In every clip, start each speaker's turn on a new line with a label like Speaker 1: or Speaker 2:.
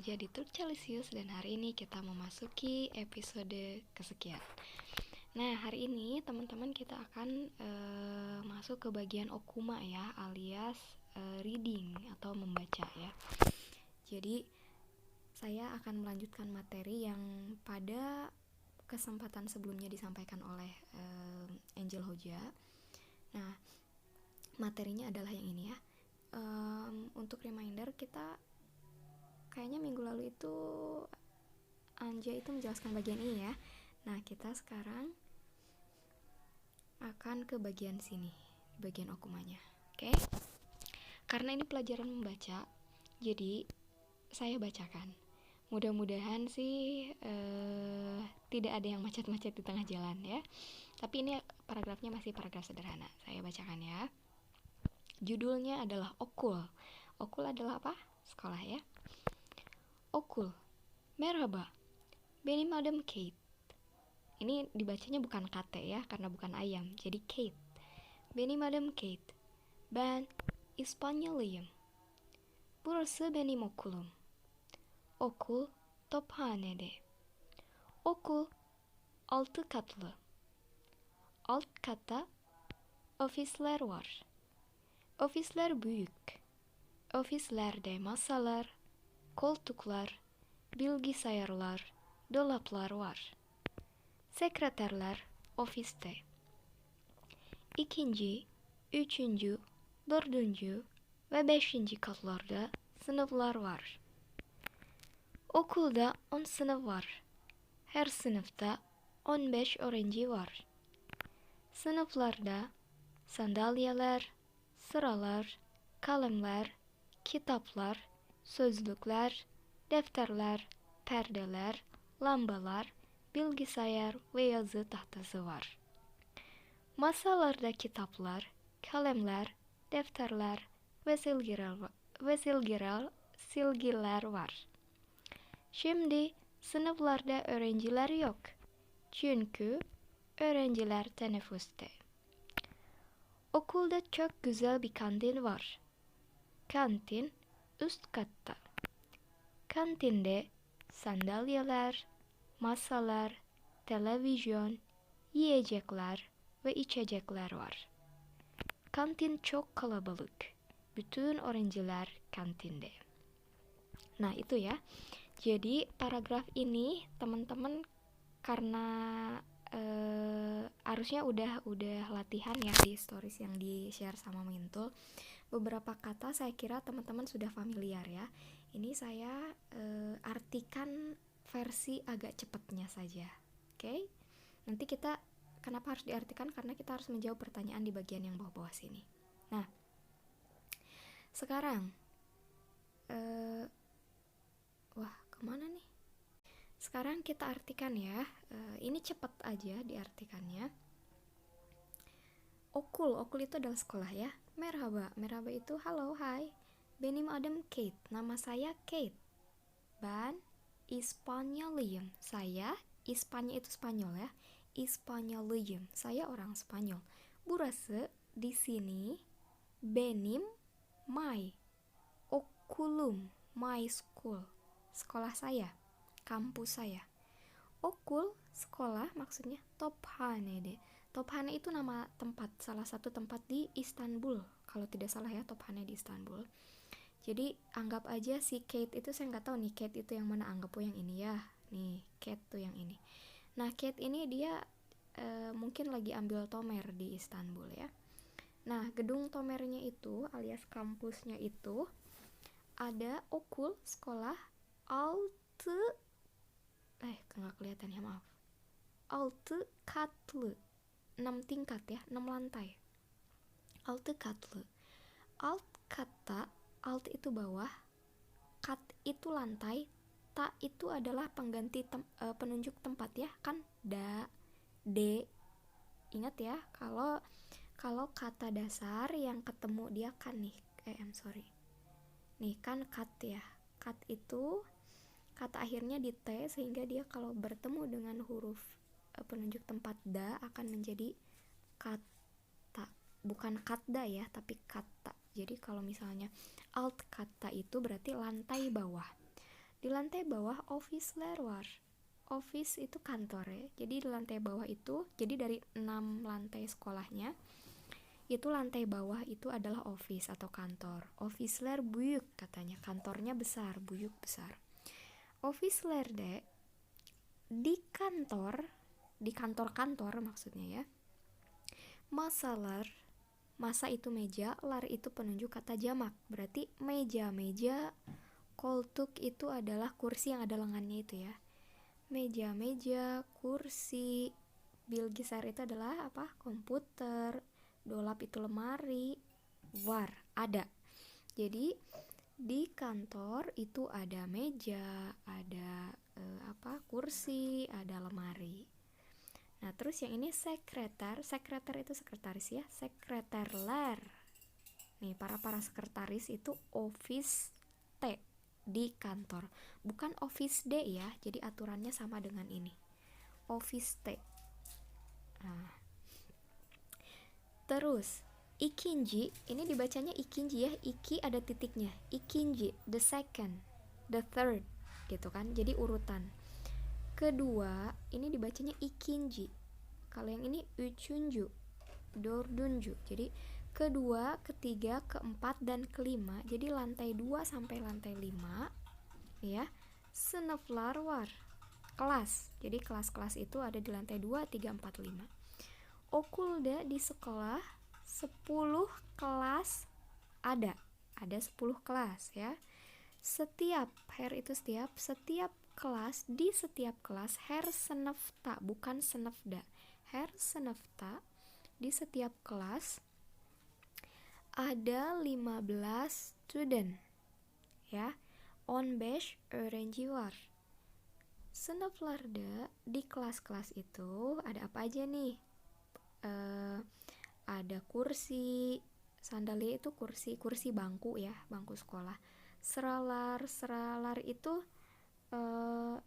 Speaker 1: kerja di Turk Celsius dan hari ini kita memasuki episode kesekian. Nah, hari ini teman-teman kita akan masuk ke bagian okuma ya, alias reading atau membaca ya. Jadi saya akan melanjutkan materi yang pada kesempatan sebelumnya disampaikan oleh Angel Hoja. Nah, materinya adalah yang ini ya. Untuk reminder, kita kayaknya minggu lalu itu Anja itu menjelaskan bagian ini ya. Nah, kita sekarang akan ke bagian sini, bagian okumanya. Oke? Karena ini pelajaran membaca, jadi saya bacakan. Mudah-mudahan sih tidak ada yang macet-macet di tengah jalan ya. Tapi ini paragrafnya masih paragraf sederhana. Saya bacakan ya. Judulnya adalah Okul. Okul adalah apa? Sekolah ya. Okul. Merhaba. Benim adım Kate. Ini dibacanya bukan kate ya, karena bukan ayam. Jadi Kate. Benim adım Kate. Ben İspanyoluyum. Burası benim okulum. Okul Tophane'de. Okul 6 katlı. Alt katta ofisler var. Ofisler büyük. Ofislerde masalar, koltuklar, bilgisayarlar, dolaplar var. Sekreterler ofiste. İkinci, üçüncü, dördüncü ve beşinci katlarda sınıflar var. Okulda 10 sınıf var. Her sınıfta 15 öğrenci var. Sınıflarda sandalyeler, sıralar, kalemler, kitaplar, sözlükler, defterler, perdeler, lambalar, bilgisayar ve yazı tahtası var. Masalarda kitaplar, kalemler, defterler ve silgiler var. Şimdi sınıflarda öğrenciler yok. Çünkü öğrenciler teneffüste. Okulda çok güzel bir kantin var. Kantin üst katta. Kantinde sandalyeler, masalar, televizyon, yiyecekler ve içecekler var. Kantin çok kalabalık. Bütün öğrenciler kantinde. Nah, itu ya. Jadi paragraf ini teman-teman karena harusnya udah latihan ya di stories yang di-share sama Mintul. Beberapa kata saya kira teman-teman sudah familiar ya. Ini saya artikan versi agak cepatnya saja. Oke? Nanti kita kenapa harus diartikan? Karena kita harus menjawab pertanyaan di bagian yang bawah-bawah sini. Nah, sekarang wah, kemana nih? Sekarang kita artikan ya. Ini cepat aja diartikannya. Okul itu adalah sekolah ya. Merhaba itu halo, hai. Benim adım Kate, nama saya Kate. Ben İspanyoluyum, saya Ispanya itu Spanyol ya. İspanyoluyum, saya orang Spanyol. Burası di sini, benim my, okulum, my school, sekolah saya, kampus saya. Okul, sekolah maksudnya Tophane'de. Tophane itu nama tempat, salah satu tempat di Istanbul. Kalau tidak salah ya, Tophane di Istanbul. Jadi anggap aja si Kate itu, saya nggak tahu nih Kate itu yang mana, anggap yang ini ya. Nih, Kate tuh yang ini. Nah, Kate ini dia mungkin lagi ambil tomer di Istanbul ya. Nah, gedung tomernya itu alias kampusnya itu ada okul, sekolah, nggak kelihatan ya, maaf. 6 katlı, 6 tingkat ya, 6 lantai. 6 katlı. Alt katta, alt itu bawah, kat itu lantai, ta itu adalah pengganti penunjuk tempat ya, kan da, de. Ingat ya, kalau kata dasar yang ketemu dia kan nih, nih kan kat ya, kat itu kata akhirnya di T, sehingga dia kalau bertemu dengan huruf penunjuk tempat da akan menjadi kata, bukan katda ya, tapi kata. Jadi kalau misalnya alt kata itu berarti lantai bawah. Di Di lantai bawah office level. Office itu kantor ya. Jadi di lantai bawah itu, jadi dari 6 lantai sekolahnya, itu lantai bawah itu adalah office atau kantor. Office ler buyuk katanya, kantornya besar, buyuk besar. Office ler de di kantor-kantor maksudnya ya. Masalar, masa itu meja, lar itu penunjuk kata jamak. Berarti meja-meja, koltuk itu adalah kursi yang ada lengannya itu ya. Meja-meja, kursi, bilgisar itu adalah apa? Komputer, dolap itu lemari, war, ada. Jadi di kantor itu ada meja, ada kursi, ada lemari. Nah, terus yang ini sekretar itu sekretaris ya, sekreterler. Nih, para sekretaris itu office T di kantor, bukan office D ya. Jadi aturannya sama dengan ini. Office T. Nah, terus ikinji, ini dibacanya ikinji ya, iki ada titiknya. Ikinji, the second, the third, gitu kan. Jadi urutan. Kedua, ini dibacanya ikinji. Kalau yang ini uchunju, dordunju. Jadi kedua, ketiga, keempat, dan kelima. Jadi lantai 2 sampai lantai 5 ya. Seneflarwar, kelas. Jadi kelas-kelas itu ada di lantai 2, 3, 4, 5. Okulda di sekolah 10 kelas ada 10 kelas ya. Setiap her itu setiap kelas, di setiap kelas her senefta, bukan senefda. Her senefta, di setiap kelas ada 15 student ya. On bash öğrenciler. Seneflarda, di kelas-kelas itu ada apa aja nih? Ada kursi, sandalye itu kursi bangku ya, bangku sekolah. Seralar itu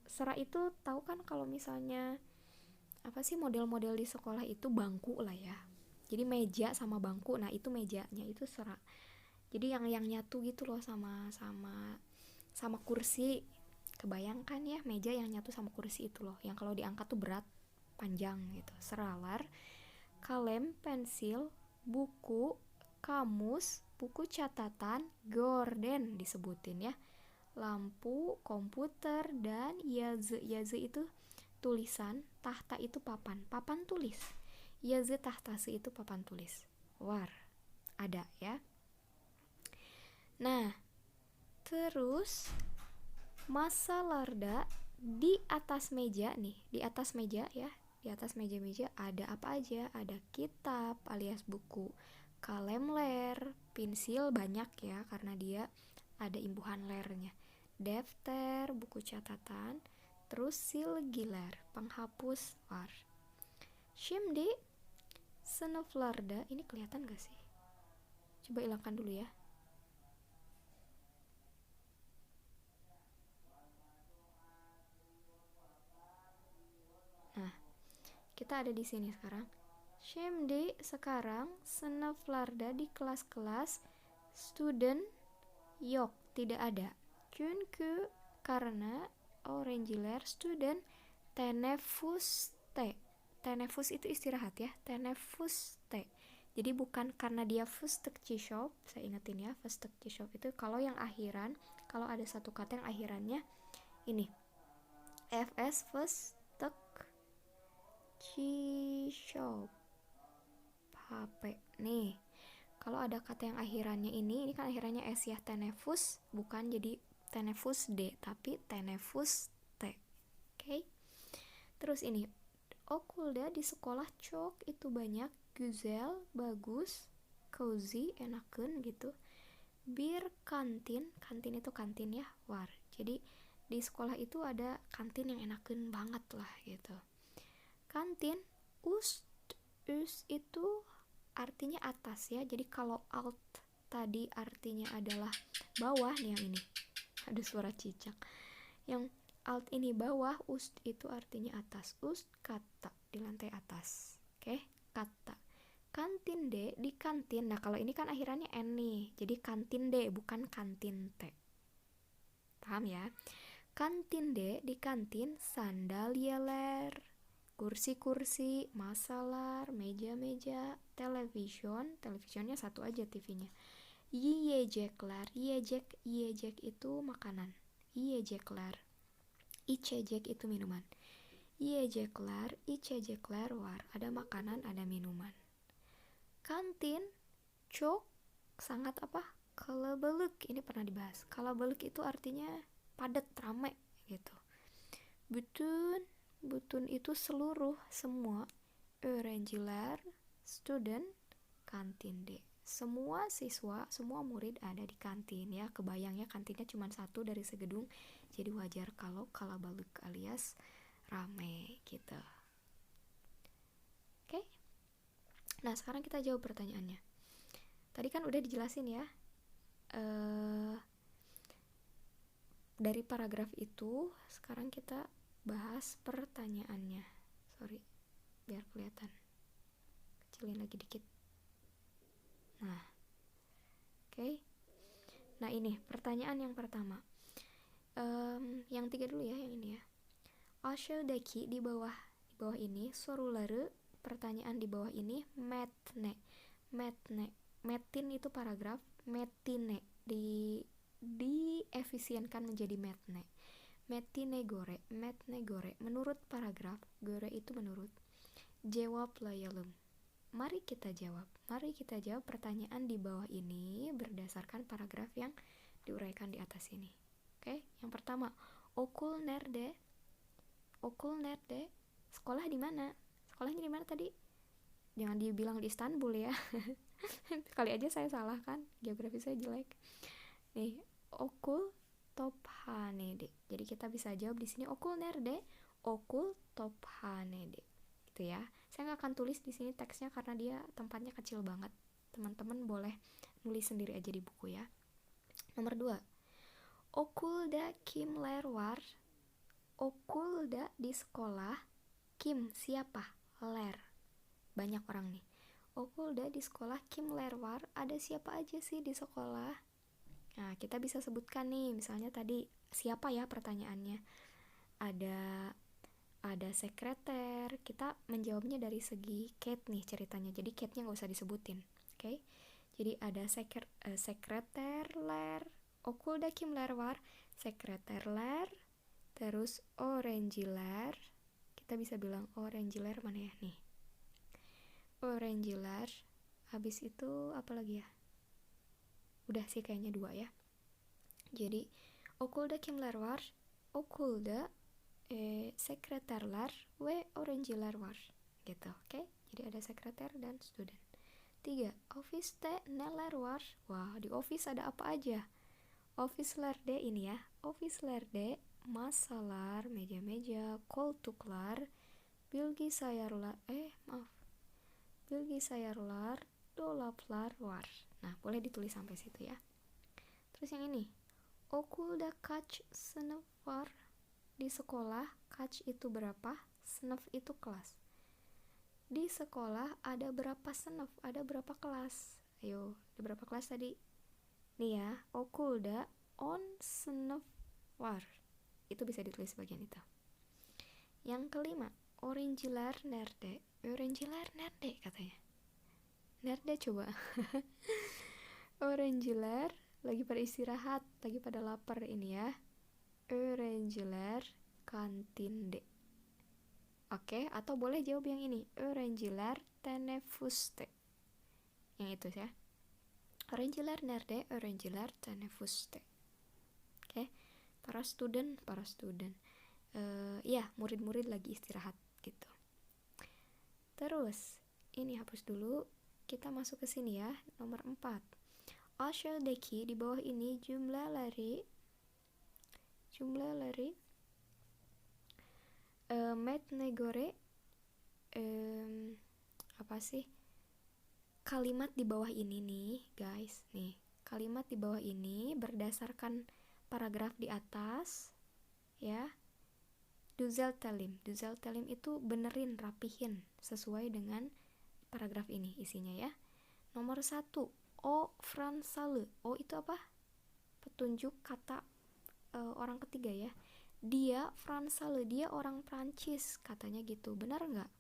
Speaker 1: sera itu tahu kan kalau misalnya apa sih model-model di sekolah itu bangku lah ya. Jadi meja sama bangku, nah itu mejanya itu sera. Jadi yang nyatu gitu loh sama kursi. Kebayangkan ya meja yang nyatu sama kursi itu loh, yang kalau diangkat tuh berat, panjang gitu. Seralar, kalem, pensil, buku, kamus, buku catatan, gorden disebutin ya. Lampu, komputer, dan yazı itu tulisan, tahta itu papan tulis. Yazı tahtası itu papan tulis. War, ada ya. Nah, terus masalarda di atas meja nih, di atas meja ya. Di atas meja-meja ada apa aja? Ada kitab alias buku, kalem ler, pensil banyak ya karena dia ada imbuhan lernya. Daftar, buku catatan, terus silgiler, penghapus lar. Şimdi sınıflarda, ini kelihatan gak sih? Coba hilangkan dulu ya. Nah, kita ada di sini sekarang. Şimdi sekarang sınıflarda di kelas-kelas student yok, tidak ada. Çünkü karena öğrenciler student teneffüs T. Teneffüs itu istirahat ya, teneffüs T. Jadi bukan karena dia fıstık shop, saya ingetin ya, fıstık shop itu kalau yang akhiran, kalau ada satu kata yang akhirannya ini fs fıstık shop HP nih. Kalau ada kata yang akhirannya ini kan akhirannya s ya, teneffüs, bukan jadi teneffüs D tapi teneffüs T. Oke. Terus ini okulda di sekolah çok itu banyak, güzel bagus, cozy enakeun gitu. Bir kantin itu kantin ya, war. Jadi di sekolah itu ada kantin yang enakeun banget lah gitu. Kantin ust itu artinya atas ya. Jadi kalau alt tadi artinya adalah bawah nih, yang ini ada suara cicak. Yang alt ini bawah, ust itu artinya atas. Ust kata di lantai atas. Oke, kata. Kantin D di kantin. Nah, kalau ini kan akhirannya N nih. Jadi kantin D bukan kantin T. Paham ya? Kantin D, di kantin sandalieler, kursi-kursi, masalar, meja-meja, televisionnya satu aja TV-nya. Yiyecekler, yiyecek itu makanan. Yiyecekler, içecek itu minuman. Yiyecekler, içecekler var. Ada makanan, ada minuman. Kantin çok sangat apa? Kalabalık. Ini pernah dibahas. Kalabalık itu artinya padat, rame gitu. Bütün itu seluruh, semua. Öğrenciler, student, kantin D. Semua siswa, semua murid ada di kantin ya. Kebayang ya, kantinnya cuma satu dari segedung. Jadi wajar kalau kalabalık alias rame gitu. Oke? Nah, sekarang kita jawab pertanyaannya. Tadi kan udah dijelasin ya. Dari paragraf itu, sekarang kita bahas pertanyaannya. Sorry, biar kelihatan. Kecilin lagi dikit. Nah, oke. Nah, ini pertanyaan yang pertama. Yang 3 dulu ya, yang ini ya. Aşağıdaki di bawah ini soruları, pertanyaan di bawah ini metne. Metin itu paragraf, metine diefisienkan menjadi metne. Metine gore, menurut paragraf, gore itu menurut. Jawab layalım. Mari kita jawab pertanyaan di bawah ini berdasarkan paragraf yang diuraikan di atas ini. Oke, yang pertama, okul nerede? Sekolah di mana? Sekolahnya di mana tadi? Jangan dibilang di Istanbul ya. Kali aja saya salah kan, geografi saya jelek. Nih, okul tophanede. Jadi kita bisa jawab di sini okul nerede? Okul tophanede. Gitu ya. Saya nggak akan tulis di sini teksnya karena dia tempatnya kecil banget. Teman-teman boleh nulis sendiri aja di buku ya. Nomor 2. Okulda kimler var? Okulda di sekolah. Kim siapa? Ler. Banyak orang nih. Okulda di sekolah kimler var? Ada siapa aja sih di sekolah? Nah, kita bisa sebutkan nih, misalnya tadi siapa ya pertanyaannya? Ada sekreter. Kita menjawabnya dari segi Kate nih ceritanya. Jadi Kate-nya nggak usah disebutin, oke? Jadi ada sekreter ler. Okulda kimler var? Sekreter ler. Terus orangeler. Kita bisa bilang orangeler mana ya nih? Orangeler. Habis itu apa lagi ya? Udah sih kayaknya 2 ya. Jadi okulda kimler var? Okulda sekreterler ve öğrenciler var gitu, oke? Jadi ada sekreter dan student. 3. Ofiste neler var? Wah, di office ada apa aja? Officelerde ini ya. Officelerde masalar, meja-meja, koltuklar, bilgisayarlar, dolaplar var. Nah, boleh ditulis sampai situ ya. Terus yang ini, okulda kaç sınıf var? Di sekolah, kaç itu berapa, sınıf itu kelas. Di sekolah ada berapa sınıf, ada berapa kelas? Ayo, ada berapa kelas tadi? Nih ya, okulda 10 sınıf var. Itu bisa ditulis bagian itu. Yang kelima, öğrenciler nerede? Öğrenciler nerede katanya? Nerede coba? Öğrenciler lagi pada istirahat, lagi pada lapar ini ya. Öğrenciler kantinde. Oke, atau boleh jawab yang ini. Öğrenciler teneffüste. Yang itu ya. Öğrenciler nerede? Öğrenciler teneffüste. Oke. Para student. Ya, murid-murid lagi istirahat gitu. Terus, ini hapus dulu. Kita masuk ke sini ya. Nomor 4. Aşağıdaki di bawah ini cümleleri metne göre apa sih? Kalimat di bawah ini nih, guys. Nih, kalimat di bawah ini berdasarkan paragraf di atas ya. Düzeltelim itu benerin, rapihin sesuai dengan paragraf ini isinya ya. Nomor 1, o Fransalı. O itu apa? Petunjuk kata orang ketiga ya. dia Fransale, dia orang Prancis, katanya gitu. Benar nggak?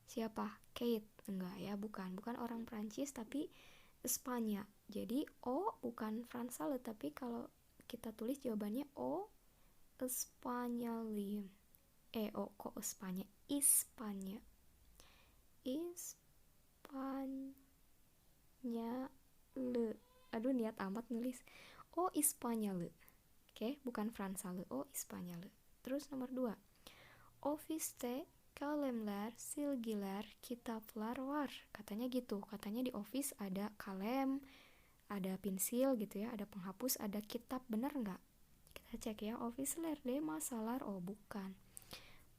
Speaker 1: Siapa? Kate? Enggak ya, bukan orang Prancis tapi Spanya. Jadi O bukan Fransale, tapi kalau kita tulis jawabannya O Espanyolium. O kok Espanya? Ispanya. Ispanyale. Aduh, niat amat nulis. O Ispanyale. Oke, bukan Fransale. O Ispanyale. Terus nomor 2. Ofiste kalemler silgiler kitaplar war. Katanya gitu. Katanya di office ada kalem, ada pensil gitu ya, ada penghapus, ada kitab. Bener nggak? Kita cek ya. Office ler de masalar. Oh, bukan.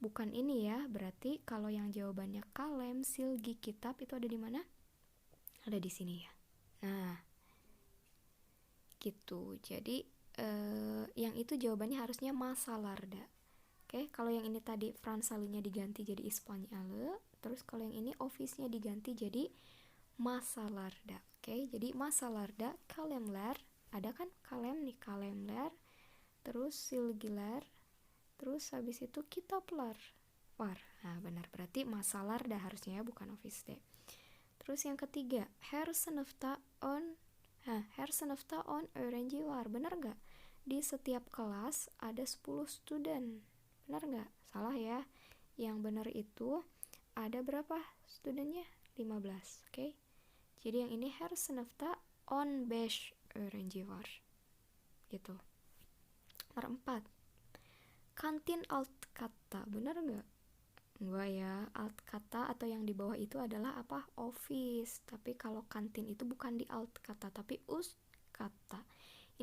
Speaker 1: Bukan ini ya. Berarti kalau yang jawabannya kalem, silgi, kitab itu ada di mana? Ada di sini ya. Nah, gitu. Jadi yang itu jawabannya harusnya masalarda. Oke, kalau yang ini tadi Fransalenya diganti jadi Ispanyale, terus kalau yang ini office-nya diganti jadi masalarda. Oke, jadi masalarda, kalemler, ada kan kalem nih, kalemler, terus silgiler, terus habis itu kitaplar war. Nah, benar, berarti masalarda harusnya ya, bukan office deh. Terus yang ketiga, hersenefta on orange war. Benar nggak? Di setiap kelas ada 10 student. Benar nggak? Salah ya. Yang benar itu ada berapa studennya? 15. Oke. Jadi yang ini hersenefta on beige orange war. Gitu. Nomor 4. Kantin alt kata. Benar nggak? Enggak ya, alt kata atau yang di bawah itu adalah apa? Office. Tapi kalau kantin itu bukan di alt kata, tapi us kata.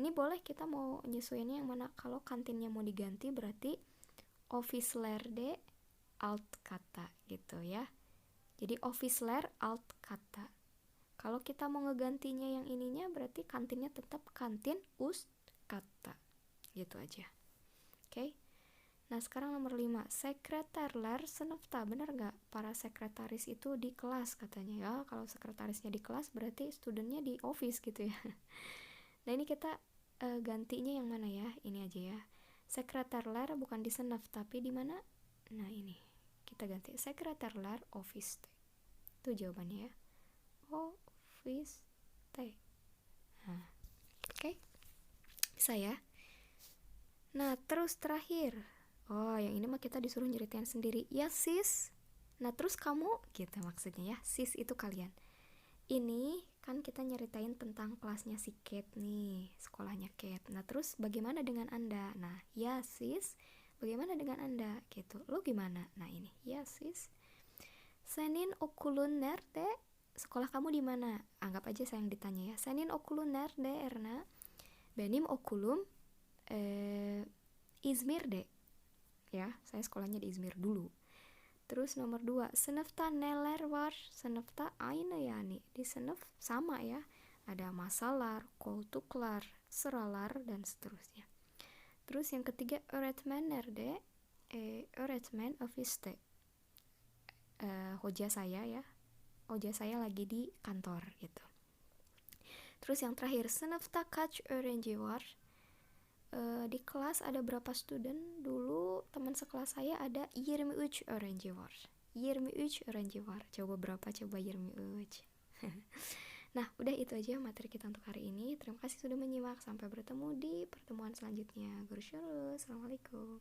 Speaker 1: Ini boleh kita mau nyesuainya yang mana? Kalau kantinnya mau diganti berarti office ler de alt kata gitu ya. Jadi office ler alt kata. Kalau kita mau ngegantinya yang ininya berarti kantinnya tetap kantin us kata. Gitu aja. Oke. Nah, sekarang nomor 5, sekretarler senefta. Bener gak? Para sekretaris itu di kelas katanya ya. Kalau sekretarisnya di kelas berarti studentnya di office gitu ya. Nah, ini kita gantinya yang mana ya? Ini aja ya. Sekretarler bukan di senef tapi di mana? Nah, ini. Kita ganti sekretarler office T. Itu jawabannya ya. Office T. Nah, oke. Bisa ya? Nah, terus terakhir. Oh, yang ini mah kita disuruh nyeritain sendiri. Ya, sis. Nah, terus kamu gitu maksudnya ya. Sis itu kalian. Ini kan kita nyeritain tentang kelasnya si Kate nih, sekolahnya Kate. Nah, terus bagaimana dengan Anda? Nah, ya, sis. Bagaimana dengan Anda? Gitu. Lo gimana? Nah, ini. Ya, sis. Senin okulun nerde. Sekolah kamu di mana? Anggap aja saya yang ditanya ya. Senin okulun nerde Erna. Benim okulum Izmir deh. Ya, saya sekolahnya di Izmir dulu. Terus nomor 2, senefta neler var, senefta aynı yani. Di senef sama ya. Ada masalar, koltuklar, seralar dan seterusnya. Terus yang ketiga, öğretmen nerede? Öğretmen ofiste. Hoja saya ya. Hoja saya lagi di kantor gitu. Terus yang terakhir, senefta kaç öğrenci var? Di kelas ada berapa student? Dulu teman sekelas saya ada 23 öğrenci var. 23 öğrenci var. Coba berapa? Coba 23. Nah, udah itu aja materi kita untuk hari ini. Terima kasih sudah menyimak. Sampai bertemu di pertemuan selanjutnya. Görüşürüz. Assalamualaikum.